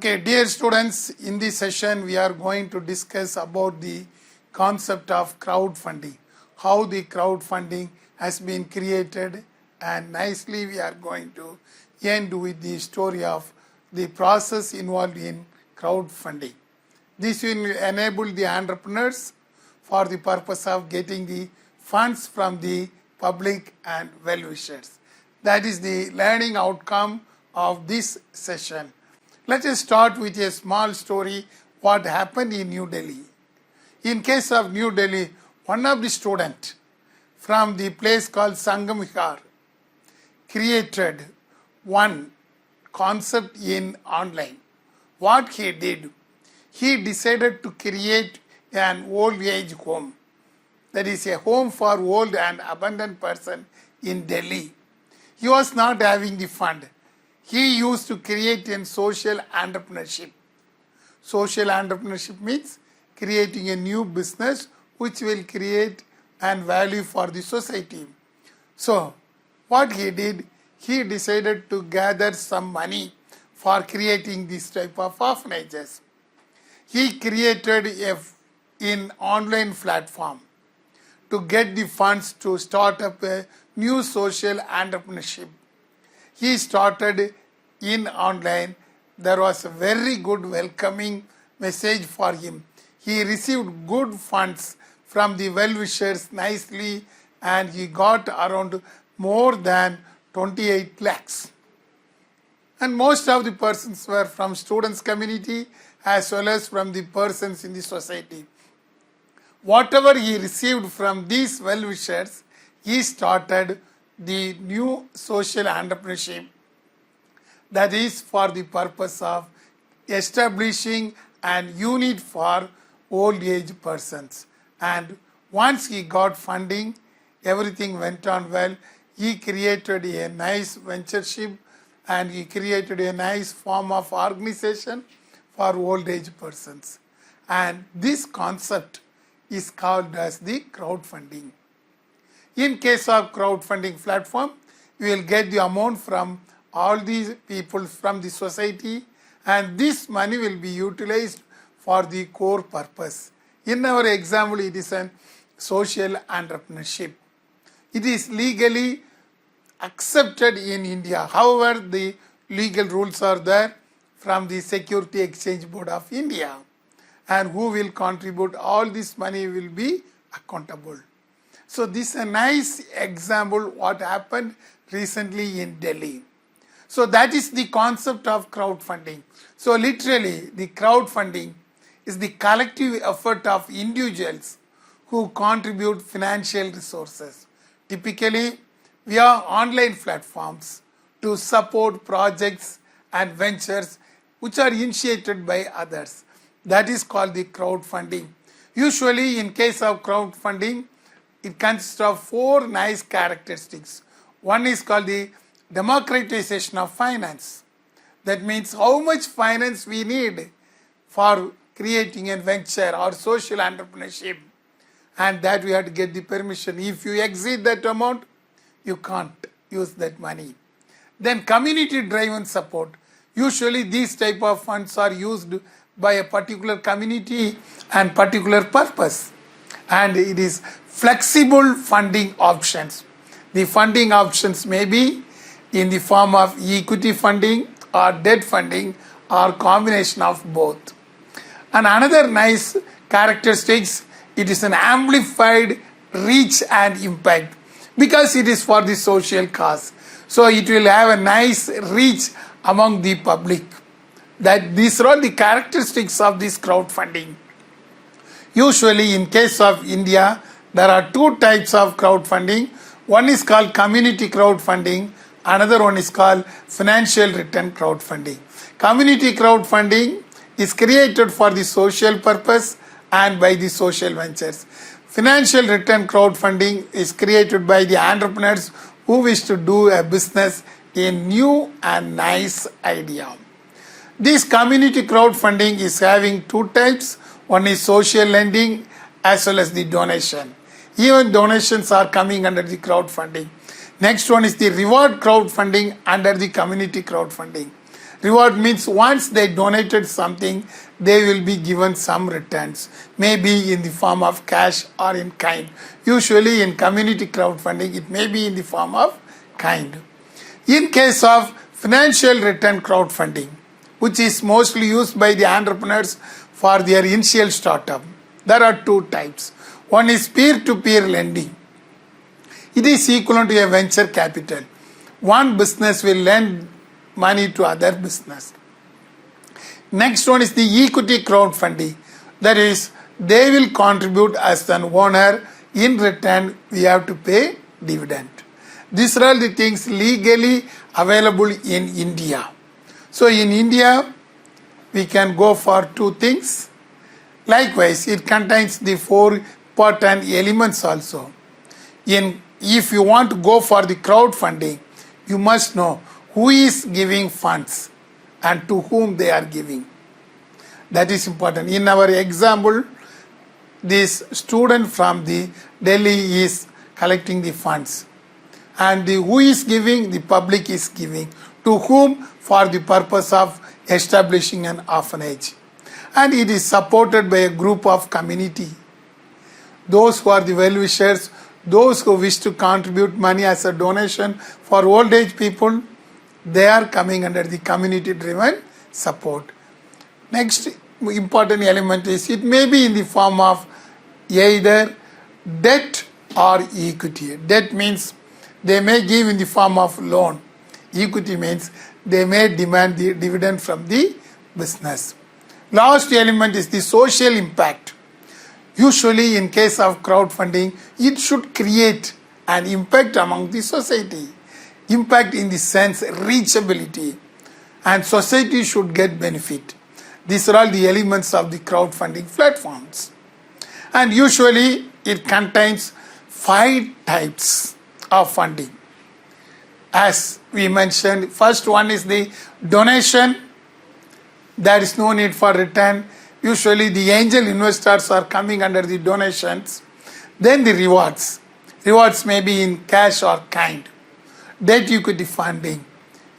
Okay, dear students, in this session we are going to discuss about the concept of crowdfunding, how the crowdfunding has been created, and nicely we are going to end with the story of the process involved in crowdfunding. This will enable the entrepreneurs for the purpose of getting the funds from the public and well-wishers. That is the learning outcome of this session. Let us start with a small story what happened in New Delhi. In case of New Delhi, one of the students from the place called Sangam Vihar created one concept in online. What he did, he decided to create an old age home. That is a home for old and abandoned person in Delhi. He was not having the fund. He used to create a social entrepreneurship. Social entrepreneurship means creating a new business which will create and value for the society. So, what he did, he decided to gather some money for creating this type of orphanages. He created an online platform to get the funds to start up a new social entrepreneurship. He started in online. There was a very good welcoming message for him. He received good funds from the well-wishers nicely, and he got around more than 28 lakhs. And most of the persons were from students community as well as from the persons in the society. Whatever he received from these well-wishers, he started the new social entrepreneurship that is for the purpose of establishing an unit for old age persons. And once he got funding, everything went on well. He created a nice ventureship and he created a nice form of organization for old age persons. And this concept is called as the crowdfunding. In case of crowdfunding platform, you will get the amount from all these people from the society, and this money will be utilized for the core purpose. In our example, it is a social entrepreneurship. It is legally accepted in India. However, the legal rules are there from the Security Exchange Board of India, and who will contribute all this money will be accountable. So this is a nice example what happened recently in Delhi. So that is the concept of crowdfunding. So literally the crowdfunding is the collective effort of individuals who contribute financial resources, typically via online platforms, to support projects and ventures which are initiated by others. That is called the crowdfunding. Usually in case of crowdfunding, it consists of 4 nice characteristics. One is called the democratization of finance. That means how much finance we need for creating a venture or social entrepreneurship, and that we have to get the permission. If you exceed that amount, you can't use that money. Then community driven support. Usually these type of funds are used by a particular community and particular purpose, and it is flexible funding options. The funding options may be in the form of equity funding or debt funding or combination of both. And another nice characteristics, it is an amplified reach and impact because it is for the social cause. So it will have a nice reach among the public. That these are all the characteristics of this crowdfunding. Usually in case of India, there are 2 types of crowdfunding. One is called community crowdfunding. Another one is called financial return crowdfunding. Community crowdfunding is created for the social purpose and by the social ventures. Financial return crowdfunding is created by the entrepreneurs who wish to do a business in new and nice idea. This community crowdfunding is having 2 types. One is social lending as well as the donation. Even donations are coming under the crowdfunding. Next one is the reward crowdfunding under the community crowdfunding. Reward means once they donated something, they will be given some returns, maybe in the form of cash or in kind. Usually in community crowdfunding, it may be in the form of kind. In case of financial return crowdfunding, which is mostly used by the entrepreneurs for their initial startup, there are two types. One is peer-to-peer lending. It is equivalent to a venture capital. One business will lend money to other business. Next one is the equity crowdfunding. That is, they will contribute as an owner. In return, we have to pay dividend. These are all the things legally available in India. So in India, we can go for two things. Likewise, it contains the four important elements also. If you want to go for the crowdfunding, you must know who is giving funds and to whom they are giving. That is important. In our example, this student from the Delhi is collecting the funds. And who is giving? The public is giving. To whom? For the purpose of establishing an orphanage. And it is supported by a group of community. Those who are the well-wishers, those who wish to contribute money as a donation for old age people, they are coming under the community-driven support. Next important element is it may be in the form of either debt or equity. Debt means they may give in the form of loan. Equity means they may demand the dividend from the business. Last element is the social impact. Usually in case of crowdfunding, it should create an impact among the society. Impact in the sense reachability, and society should get benefit. These are all the elements of the crowdfunding platforms. And usually it contains 5 types of funding. As we mentioned, first one is the donation. There is no need for return. Usually the angel investors are coming under the donations. Then the rewards. Rewards may be in cash or kind. Debt equity funding,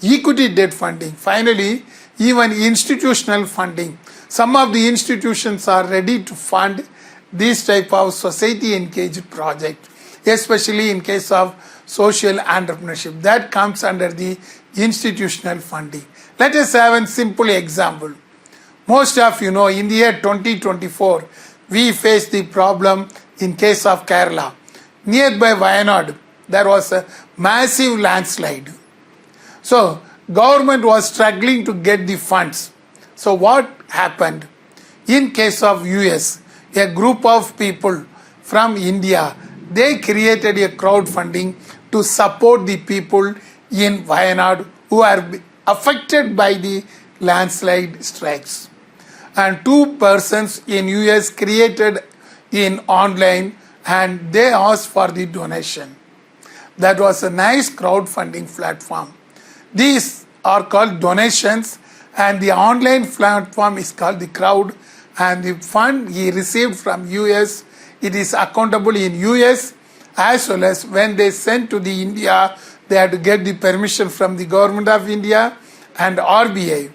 equity debt funding. Finally, even institutional funding. Some of the institutions are ready to fund this type of society engaged project, especially in case of social entrepreneurship. That comes under the institutional funding. Let us have a simple example. Most of you know in the year 2024, we face the problem in case of Kerala. Nearby Wayanad, there was a massive landslide. So, government was struggling to get the funds. So, what happened? In case of US, a group of people from India, they created a crowdfunding to support the people in Wayanad who are affected by the landslide strikes. And 2 persons in US created in online and they asked for the donation. That was a nice crowdfunding platform. These are called donations and the online platform is called the Crowd, and the fund he received from US, it is accountable in US as well as when they sent to the India, they had to get the permission from the government of India and RBI.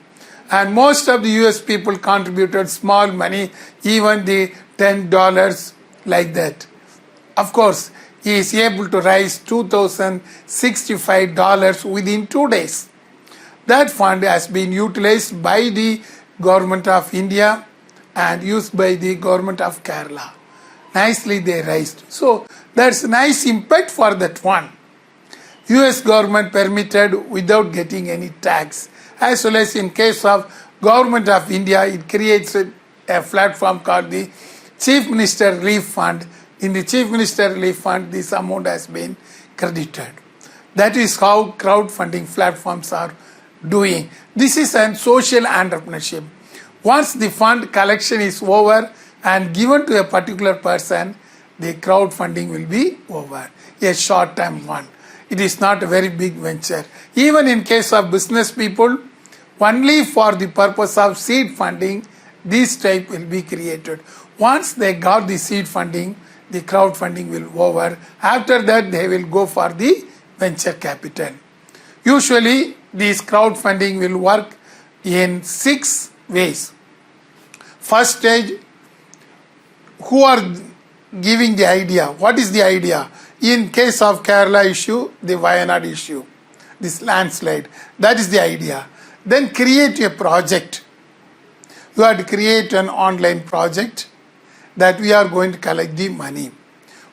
And most of the US people contributed small money, even the $10 like that. Of course, he is able to raise $2,065 within 2 days. That fund has been utilized by the government of India and used by the government of Kerala. Nicely they raised. So that's nice impact for that one. US government permitted without getting any tax. As well as in case of government of India, it creates a platform called the Chief Minister Relief Fund. In the Chief Minister Relief Fund, this amount has been credited. That is how crowdfunding platforms are doing. This is a social entrepreneurship. Once the fund collection is over and given to a particular person, the crowdfunding will be over. A short-term one. It is not a very big venture. Even in case of business people, only for the purpose of seed funding, this type will be created. Once they got the seed funding, the crowdfunding will over. After that, they will go for the venture capital. Usually, this crowdfunding will work in 6 ways. First stage, who are giving the idea? What is the idea? In case of Kerala issue, the Wayanad issue, this landslide, that is the idea. Then create a project. You have to create an online project that we are going to collect the money.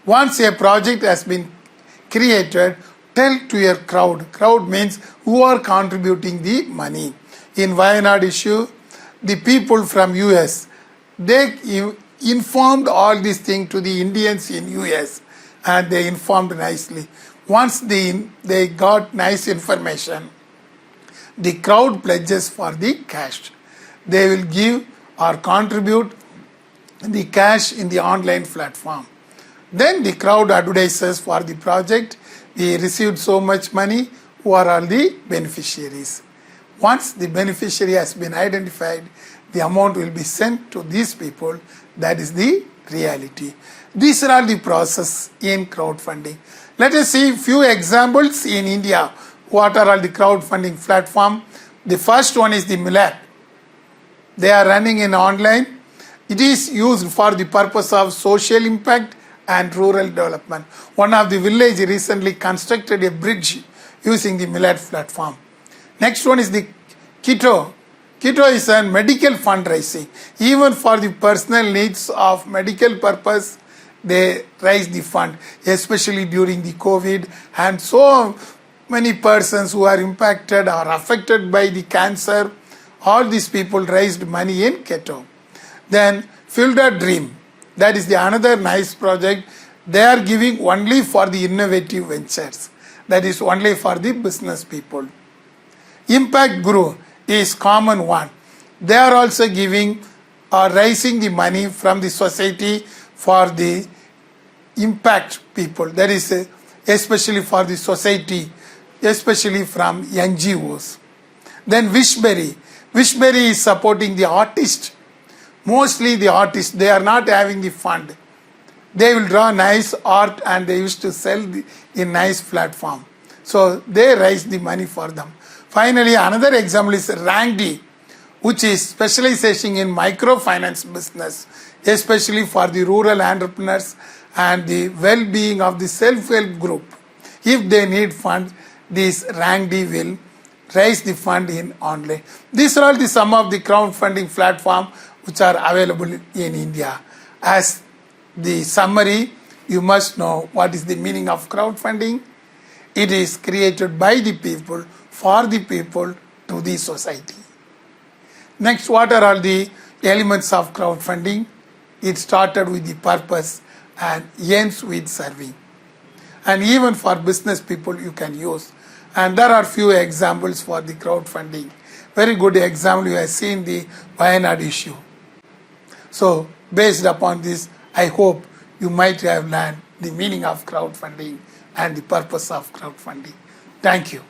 Once a project has been created, tell to your crowd. Crowd means who are contributing the money. In Wayanad issue, the people from US, they informed all these things to the Indians in US, and they informed nicely. Once they got nice information, the crowd pledges for the cash. They will give or contribute the cash in the online platform. Then the crowd advertises for the project. We received so much money. Who are all the beneficiaries? Once the beneficiary has been identified, the amount will be sent to these people. That is the reality. These are all the process in crowdfunding. Let us see few examples in India. What are all the crowdfunding platform? The first one is the Millap. They are running in online. It is used for the purpose of social impact and rural development. One of the village recently constructed a bridge using the Millet platform. Next one is the Keto. Keto is a medical fundraising. Even for the personal needs of medical purpose, they raise the fund, especially during the COVID, and so many persons who are impacted or affected by the cancer. All these people raised money in Keto. Then Fielder Dream, that is the another nice project. They are giving only for the innovative ventures. That is only for the business people. Impact Guru is common one. They are also giving or raising the money from the society for the impact people. That is especially for the society, especially from NGOs. Then Wishberry. Wishberry is supporting the artist. Mostly the artists, they are not having the fund. They will draw nice art and they used to sell in nice platform. So they raise the money for them. Finally, another example is Rangdi, which is specialization in microfinance business, especially for the rural entrepreneurs and the well-being of the self-help group. If they need funds, this Rangdi will raise the fund in online. These are all the some of the crowdfunding platform which are available in India. As the summary, you must know what is the meaning of crowdfunding. It is created by the people, for the people, to the society. Next, what are all the elements of crowdfunding? It started with the purpose and ends with serving. And even for business people, you can use. And there are few examples for the crowdfunding. Very good example, you have seen the Wayanad issue. So, based upon this, I hope you might have learned the meaning of crowdfunding and the purpose of crowdfunding. Thank you.